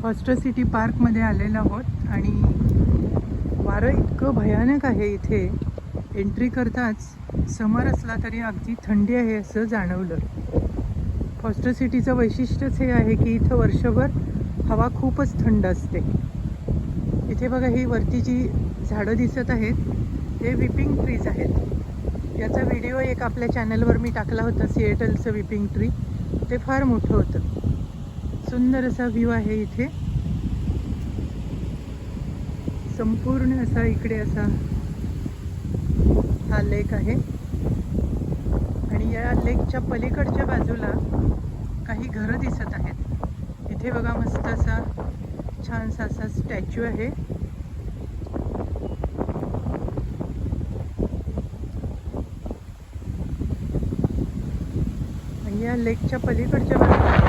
Foster city पार्कमध्ये आलेलो आहोत आणि वारं इतकं भयानक आहे इथे. एंट्री करताच समर असला तरी अगदी थंडी आहे असं जाणवलं. फॉस्टर सिटीचं वैशिष्ट्यच हे आहे की इथं वर्षभर हवा खूपच थंड असते. इथे बघा ही वरती जी झाडं दिसत आहेत हे विपिंग ट्रीज आहेत. याचा व्हिडिओ एक आपल्या चॅनलवर मी टाकला होता, सिएटलचं विपिंग ट्री. ते फार मोठं होतं. सुंदर असा व्ह्यू आहे इथे. संपूर्ण असा इकडे असा हा लेक आहे आणि या लेकच्या पलीकडच्या बाजूला काही घरं दिसत आहेत. इथे बघा मस्त असा छानसा असा स्टॅच्यू आहे. आणि या लेकच्या पलीकडच्या बाजूला